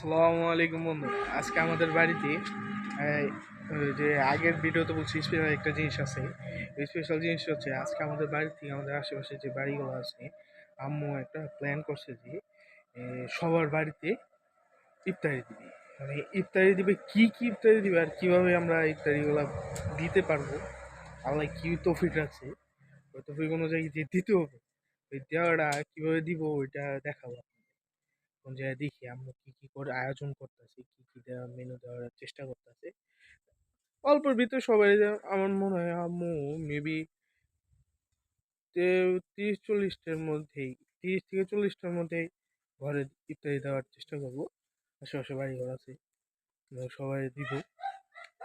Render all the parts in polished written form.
আসসালামু আলাইকুম বন্ধু। আজকে আমাদের বাড়িতে এই, ওই যে আগের ভিডিওতে বলছি স্পেশাল একটা জিনিস আছে। এই স্পেশাল জিনিস হচ্ছে আজকে আমাদের বাড়িতে আমাদের আশেপাশে যে বাড়িগুলো আছে, আম্মু একটা প্ল্যান করছে যে সবার বাড়িতে ইফতারি দিবে। মানে ইফতারি দিবে, কি কি ইফতারি দিবে আর কিভাবে আমরা ইফতারিগুলো দিতে পারবো, আল্লাহ কি তৌফিক রাখছে, ওই তৌফিক অনুযায়ী যে দিতে হবে, ওই দেওয়াটা কিভাবে দিব ওইটা দেখাবো। কোন জায়গায় দেখি আম্মু কি কি করে আয়োজন করতেছে, কি কি দেওয়া মেনু দেওয়ার চেষ্টা করতেছে অল্পের ভিতরে সবাই। আমার মনে হয় আম্মু মেবি 30-40টার মধ্যেই, 30 থেকে 40টার মধ্যেই ঘরে ইফতারি দেওয়ার চেষ্টা করবো। আশেপাশে বাড়ি ঘর আছে, সবাই দিব।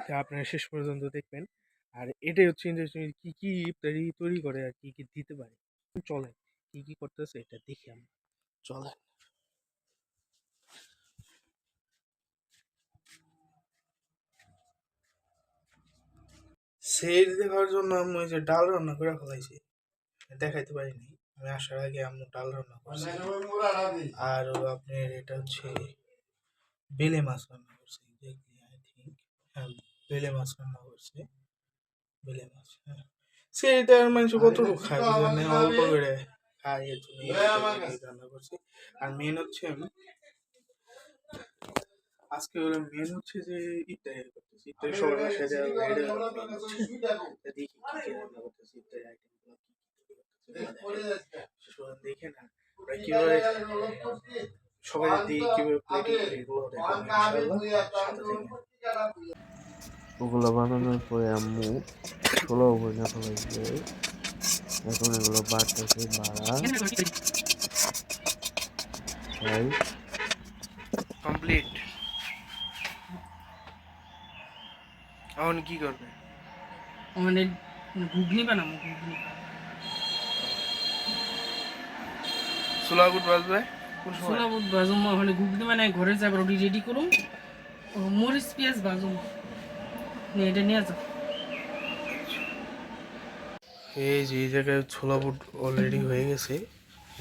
তা আপনারা শেষ পর্যন্ত দেখবেন। আর এটাই হচ্ছে ইন্টারেস্টিং, কি কি ইফতারি তৈরি করে আর কি কি দিতে পারে। চলেন কি কি করতেছে এটা দেখি আমরা, চলেন। সেই দেখার জন্য আম্মু এই যে ডাল রান্না করে ফেলাইছে, দেখাইতে পারিনি। আমি আসার আগে আম্মু ডাল রান্না করছে। আর আপনার এটা হচ্ছে বেলে মাছ রান্না করছে, আই থিঙ্ক। হ্যাঁ, বেলে মাছ রান্না করছে, বেলে মাছ। হ্যাঁ, সেইটার মানুষ কতটুকু খায় বুঝলেন না, অল্প করে খায়, এর জন্য এই রান্না করছে। আর মেন হচ্ছে আজকে হলো মেন হচ্ছে যে ইফতারি করতেছি, ইফতারি সবার বাসায় দেওয়া হবে, এটা হলো মেন হচ্ছে। তা দেখি কি কি রান্না করতেছি, ইফতারি আইটেম গুলো কি কি তৈরি করতেছে দেখে না ওরা কিভাবে সবাই দিয়ে কিভাবে প্লেটিং করে এগুলো দেখাবো ইনশাআল্লাহ, সাথে থেকে। ওগুলো বানানোর পরে আম্মু ছোলাও বইনা ফেলাইছে। এখন এগুলো বাড়তেছে বাড়া তাই কমপ্লিট। এখন কি করবে? মানে ঘুগনি বানাবো, ঘুগনি। ছোলা বুট বাজবে কোন সময়? ছোলা বুট ভাজুম, মানে ঘুগনি মানে ঘরে যাবার ওটি রেডি করুম। মরিচ পেঁয়াজ ভাজুম, এটা নিয়ে যাও। এই যে এই জায়গায় ছোলা বুট অলরেডি হয়ে গেছে।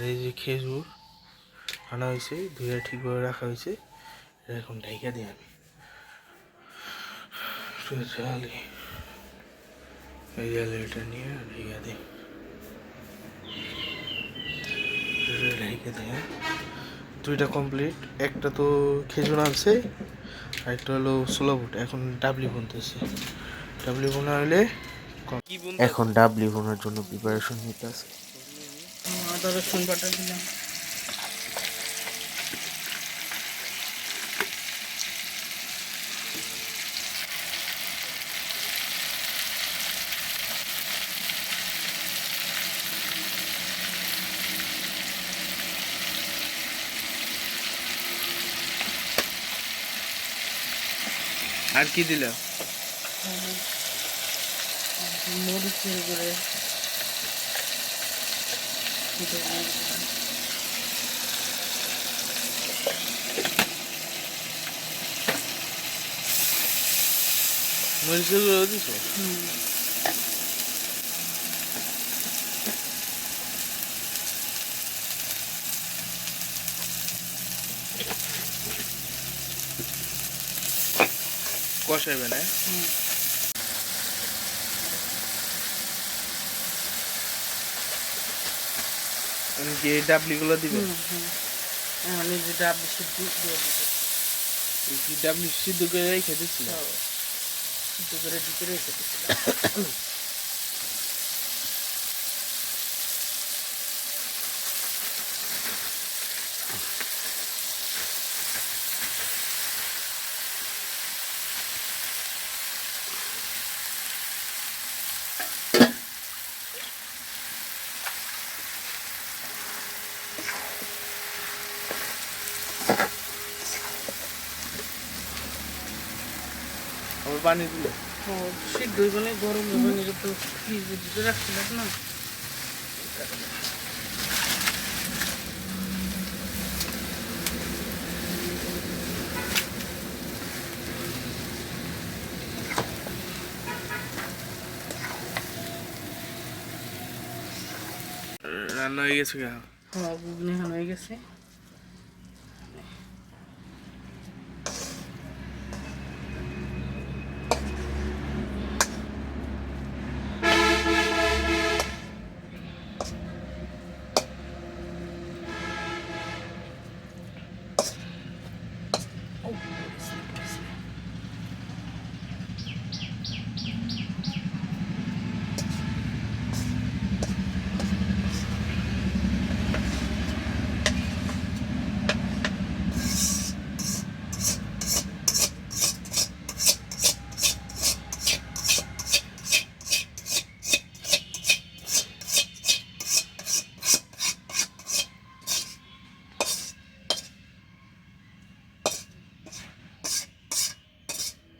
এই যে খেজুর আনা হয়েছে, ধুয়ে ঠিকভাবে রাখা হয়েছে, এখন ঢাইকা দিই আমি। জালি এই জালে এটা নিয়ে ঢাইকা দিই, ঢাইকা দিয়ে দুইটা কমপ্লিট। একটা তো খেজুর আনছে, আর একটা হলো ছোলা বুট। এখন ডাবলি বুনতেছে, ডাবলি বোনা হলে এখন ডাবলি বোনার জন্য প্রিপারেশন নিতেছে। আদা রসুন বাটা দিলাম। আর কি দিল? মরিচ করে মরিচের গুঁড়ো দিছো? কষাইবে না? যে ডাবলি গুলো দিবে, মানে যে ডাবলি সিদ্ধ দিয়ে দিতে, ডাবলি সিদ্ধ করে রেখে দিচ্ছিল। সিদ্ধ করে দিতে রেখে দিচ্ছিলাম। আবার পানি দিলে সিদ্ধ হইব না, গরম হইব না, তো ফ্রিজে দিতে রাখছিলাম না। রান্না হয়ে গেছে গা। হ্যাঁ, ঘুগনি হয়ে গেছে। ও পড়েছে, পড়েছে।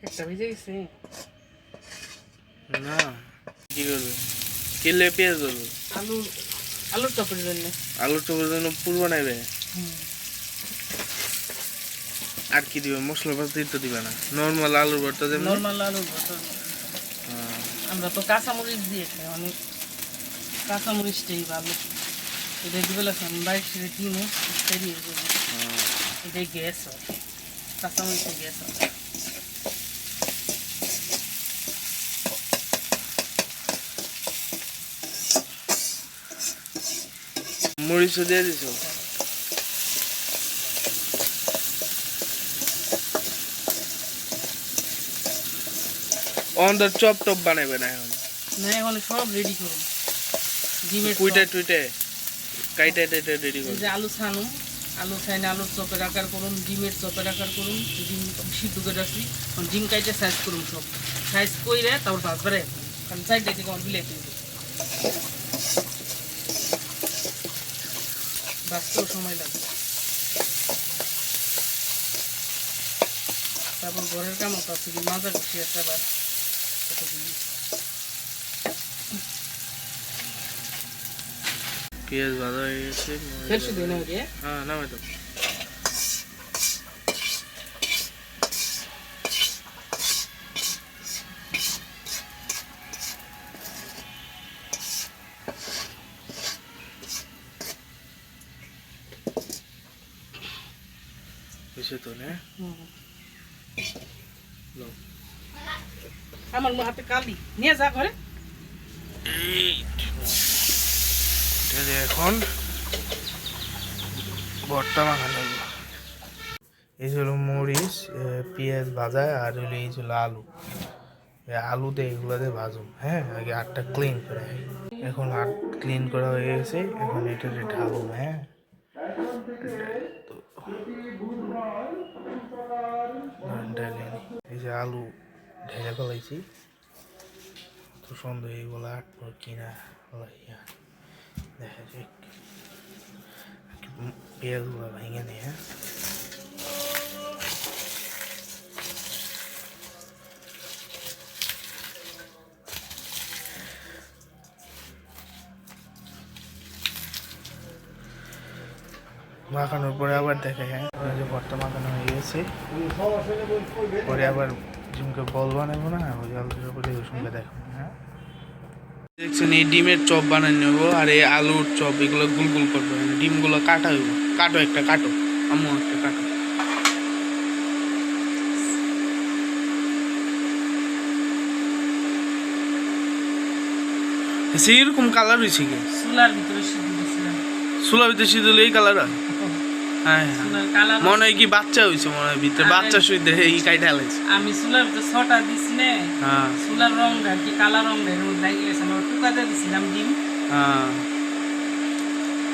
একটা ভিজে গেছে। না কি করবে, কিনলে পেঁয়াজ করবে, আলু, আলুর চপের জন্য। আলুর চপের জন্য পুর বানাইবে। আর কি দিবে, মশলাপাতি তো দিবে না, নর্মাল আলুর ভর্তা যেমন। নর্মাল আলুর ভর্তা। আমরা তো কাঁচামরিচ দিয়ে খাই, অনেক কাঁচামরিচটাই ভালো। এটা দিবে লাগছে বাইশ দিন সেরিয়ে যাবে। এটাই গ্যাস হয়, কাঁচামরিচে গ্যাস হয়। মরিচও দিয়ে দিছো। অন চপ টপ বানাইবে না এখন, না এখন সব রেডি করুন। ডিমের কুইটে চপ। টুইটে কাইটে টাইটে রেডি এই করবে। যে আলু ছানুম, আলু ছাইনে আলুর চপের আকার করুন, ডিমের চপের আকার করুন। ডিম সিদ্ধ করে রাখছি, ডিম কাইটে সাইজ করুন, সব সাইজ করে তারপর ভাজবারে কারণ সাইড দেখে আমার বিলাইতে বাঁচতেও সময় লাগবে। তারপর ঘরের কামও পাচ্ছি মাজা কষি একটা বার পেঁয়াজ ভাজা হয়ে গেছে, ফেলছি দিই না ওকে। হ্যাঁ নামে তো। বুঝছে তো না, লো। আমার হাতে কালি নিয়ে যা ঘরে। এখন ভর্তা মাখানো হলো। এই ছিল মরিচ, পেঁয়াজ ভাজা, আর হলো এই ছিল আলু। আলুতে এগুলোতে ভাজুম। হ্যাঁ, আগে আটটা ক্লিন করে। এখন আট ক্লিন করা হয়ে গেছে, এখন এটাতে ঢালুম। হ্যাঁ, এই যে আলু ঢেলে ফেলাইছি, তো সুন্দর এইগুলো আটবো কিনা দেখা যাক। পেঁয়াজগুলো ভেঙে নিয়ে, হ্যাঁ, মাখানোর পরে আবার দেখে। হ্যাঁ, যে ভর্তা মাখানো হয়ে গেছে, পরে আবার ঝুমকে বল বানাবো না, ওই আলুর উপরে ঝুমকে দেখো। হ্যাঁ, দেখছেন এই ডিমের চপ বানিয়ে নেবো, আর এই আলুর চপ এগুলো গুল গুল করবো। ডিমগুলো কাটা হইব, কাটো একটা কাটো, আম্মু একটা কাটো। সেরকম কালার হয়েছে কি চুলার ভিতরে সিদ্ধ দিয়েছিলাম। চুলা ভিতরে সিদ্ধ এই কালার হয়। হ্যাঁ, চুলার কালার মনে হয় কি বাচ্চা হয়েছে, মনে হয় ভিতরে বাচ্চা শুইতে এই কাইটা লাগছে। আমি চুলার ভিতরে ছটা দিছি না, হ্যাঁ চুলার রংটা কি কালার রংটা এর মধ্যে লাগিয়ে গেছে। আমার টুকাতে দিছিলাম ডিম, হ্যাঁ,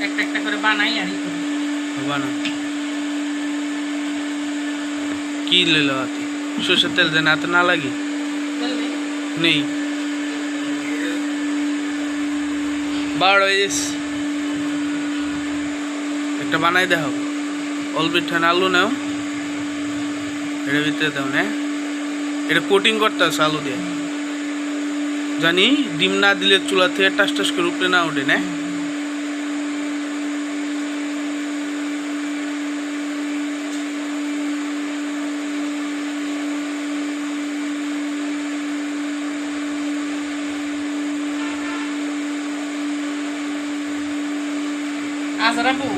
একটা একটা করে বানাই আর ই করি। বানা কি লইল হাতে, সরষের তেল যেন হাতে না লাগে। বুঝলি? নেই, 12 হয়ে গেছে। একটা বানাই দেখো, অল্প ঠান আলু নাও, এটার ভিতরে দাও না, এটা কোটিং করতে আছে আলু দিয়ে। জানি ডিম না দিলে চুলা থেকে টাস টাস করে উপরে না ওঠে না। আজরাবু,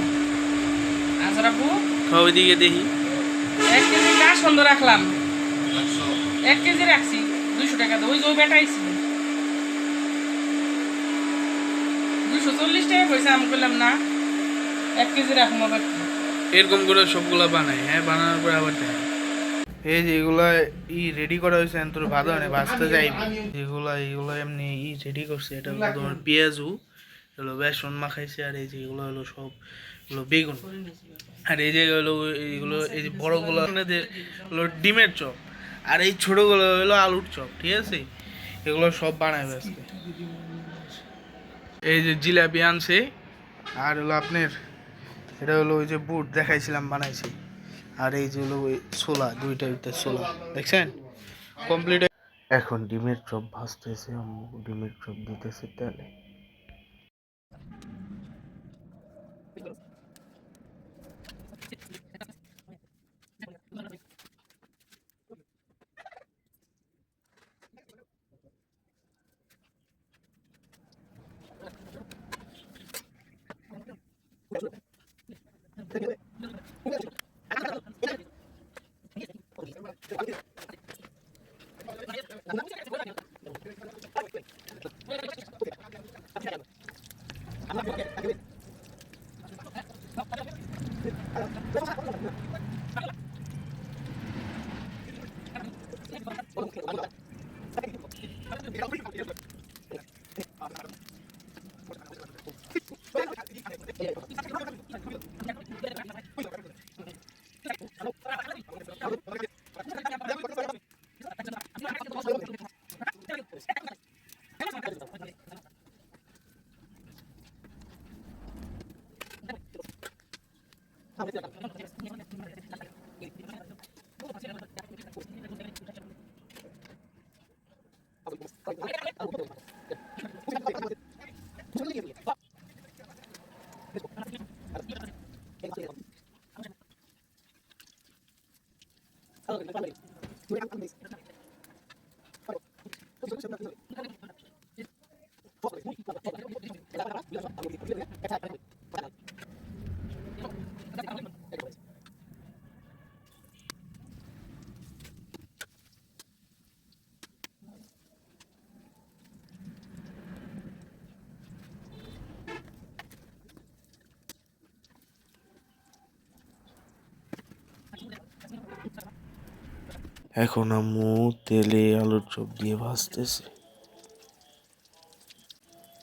আজরাবু খাওয়া দিকে দেখি। 1 কেজি কাজ সুন্দর রাখলাম, 1 কেজি রাখছি 200 টাকা। ওই যে ওই বেটাই ছিল 240 টাকা পয়সা। আমি বললাম না 1 কেজি রাখবো আবার। এরকম করে সবগুলা বানাই। হ্যাঁ, বানানোর পরে আবার দেয় এই যে এগুলা রেডি করা হয়েছে তোর ভালো মানে ভাজতে যাইবি এগুলো এমনি রেডি করছে এটা হলো তোমার পেঁয়াজু হলো বেসন মাখাইছে আর এই যে এগুলো হলো সব হলো বেগুন আর এই যে হলো এইগুলো এই যে বড়গুলো হলো ডিমের চপ আর এই ছোটগুলো হলো আলুর চপ ঠিক আছে এগুলো সব বানাবে আজকে এই যে জিলাপি আনছে আর হলো আপনার এটা হলো ওই যে বুট দেখাইছিলাম বানাইছি আর এই যে হলো ওই ছোলা দুইটা ছোলা দেখছেন কমপ্লিট। এখন ডিমের চপ ভাজতেছে আম্মু, ডিমের চপ দিতেছে তেলে। এখন আম্মু তেলে আলুর চপ দিয়ে ভাজতেছে।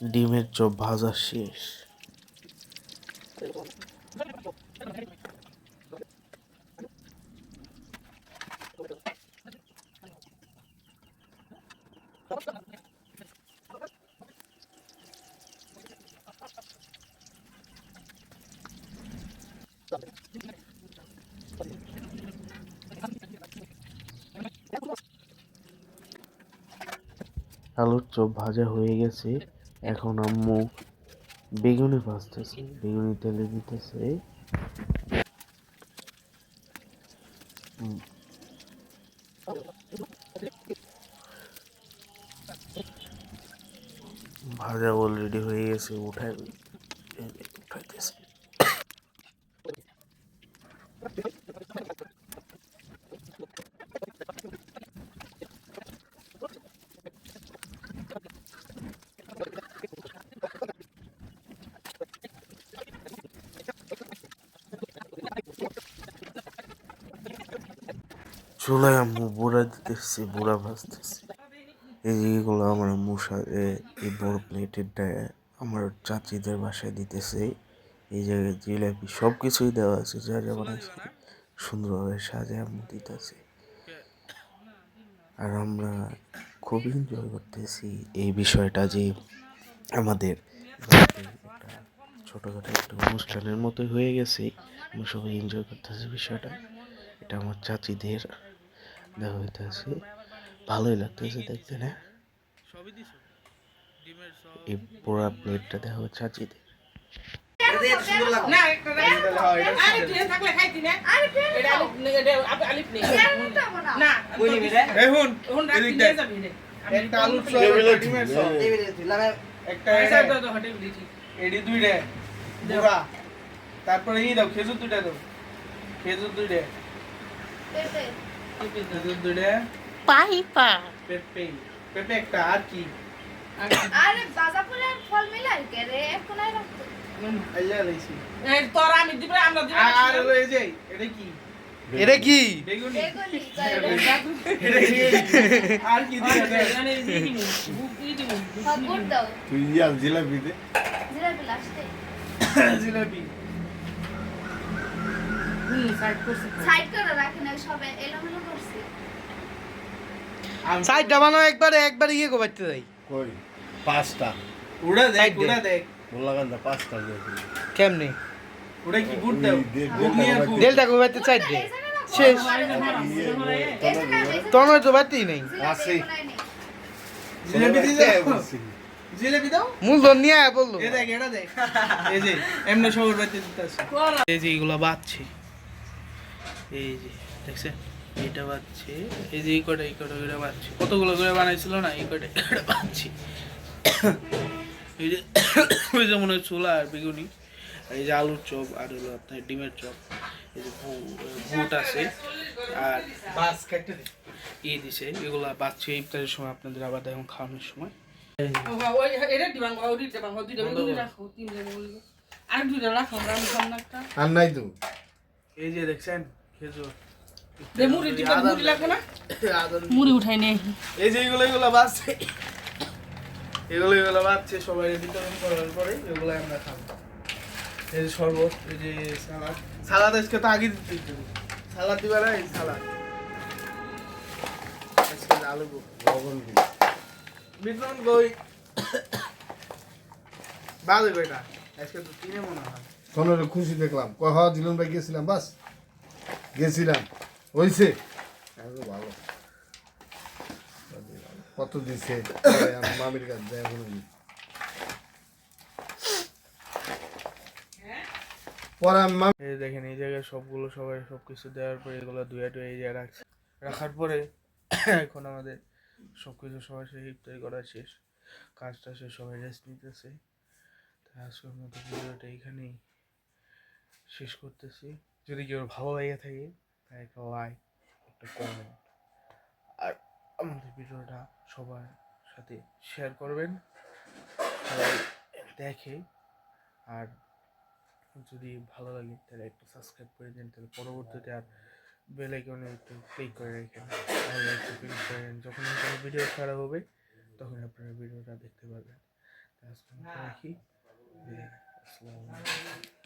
ডিমের চপ ভাজা শেষ। আলুর চপ ভাজা হয়ে গেছে। এখন আম্মু বেগুনি ভাজতেছে, বেগুনি তেলে দিতেছে। ভাজা অলরেডি হয়ে গেছে, উঠাইতেছে। চুলায় আম্মু বুড়া দিতেছে, বুড়া ভাজতেছে। এই যেগুলো আমার আম্মুর সাথে এই বড় প্লেটের আমার চাচিদের বাসায় দিতেছে। এই জায়গায় জিলাপি সব কিছুই দেওয়া আছে, যা যা বানাইছে সুন্দরভাবে সাজে আম্মু দিতেছে। আর আমরা খুবই এনজয় করতেছি এই বিষয়টা যে আমাদের বাড়িতে একটা ছোটোখাটো একটা অনুষ্ঠানের মতোই হয়ে গেছে। আমরা সবাই এনজয় করতেছি বিষয়টা। এটা আমার চাচিদের দেওয়া হইতেছে, ভালোই লাগতেছে দেখতে না। এই পুরা প্লেটটা দেওয়া হচ্ছে চাচিদের। তারপরে ই দাও খেজুর দুইটা দাও, খেজুর দুইটা, খেজুর দুইটা, পাইপা পেঁপে, পেঁপে একটা, আর কি? আরে বাজাপুরের ফল মিলাই কে রে এখন আই রাখতো আইয়া লাইছি। তোর আমি দিবে আমরা দিবে আর হলো এই যে এটা কি এটা কি বেগুনি আর কি দিয়ে দেয়? গুড় দাও তুই জিলাপি দে। জিলাপি লাস্টে জিলাপি সাইড করে রাখেন সবে এলোমেলো করছি সাইডটা বানাও একবার ইয়ে করতে যাই কই 5টা উড়া দেখ Side দে। উড়া দেখ মোল্লাকান্দা 5টা দিয়েছি। কেমনে ওটা কি গুড় দাও ওই দে- গুড় নিয়ে দেলটা গুড়। দেলটা গোবাইতে চাই দে শেষ। তো নয় তো বাড়তেই নাই আছে। জিলাপি দিয়ে দাও বলছি। জিলাপি দাও মূলধন নিয়ে আয় বললো এই দেখ এটা দেখ এই যে এমনি সবার বাড়িতে দিতেছে এই যে এগুলো বাচ্ছি এই যে দেখছেন এটা বাচ্ছি এই যে এই কটা করে বাচ্ছি কতগুলো করে বানাইছিল না এই কটা করে বাচ্ছি এই যে ওই যে মনে হয় ছোলা আর বেগুনি আর এই যে আলুর চপ আর হলো আপনার ডিমের চপ এই যে বুট আছে আর বাস কেটে দিছে এগুলা বাচ্চি ইফতারের সময় আপনাদের আবার এখন খাওয়ানোর সময় আর নাই তো এই যে দেখছেন খেজুর মুড়ি উঠাই নেই এই যে এগুলো বাজছে এগুলো বাজছে সবাই বিতরণ করার পরে এগুলো আমরা খাবো এই যে শরবত এই যে সালাদ আজকে তো আগে দিতে সালাদ দিবা না এই সালাদ আজকে আলু লবণ দি। বিতরণ কই বাজে কয়টা আজকে তো তিনে মনে হয় সোনারে খুশি দেখলাম কয় হওয়া দিলন ভাই গেছিলাম বাস গেছিলাম হইছে আরো ভালো কত দিছে আমার মামির কাছে যায় কোনো পরে আমি মামি এই দেখেন এই জায়গায় সবগুলো সবাই সবকিছু দেওয়ার পরে এগুলো ধুয়ে টুয়ে এই জায়গায় রাখছে রাখার পরে এখন আমাদের সবকিছু সবাই শেষ ইফতারি করা শেষ কাজটা শেষ সবাই রেস্ট নিতেছে তাই আজকের মতো ভিডিওটা এখানেই শেষ করতেছি যদি কেউ ভালো লেগে থাকে তাই একটা লাইক একটা কমেন্ট আর আমাদের ভিডিওটা সবার সাথে শেয়ার করবেন সবাই দেখে আর যদি ভালো লাগে তাহলে একটু সাবস্ক্রাইব করে দিন তাহলে পরবর্তীতে আর বেল আইকনে একটু ক্লিক করে রাখেন তাহলে একটু ক্লিক করেন যখন কোনো ভিডিও ছাড়া হবে তখন আপনারা ভিডিওটা দেখতে পারবেন আজকে রাখি আসসালামু আলাইকুম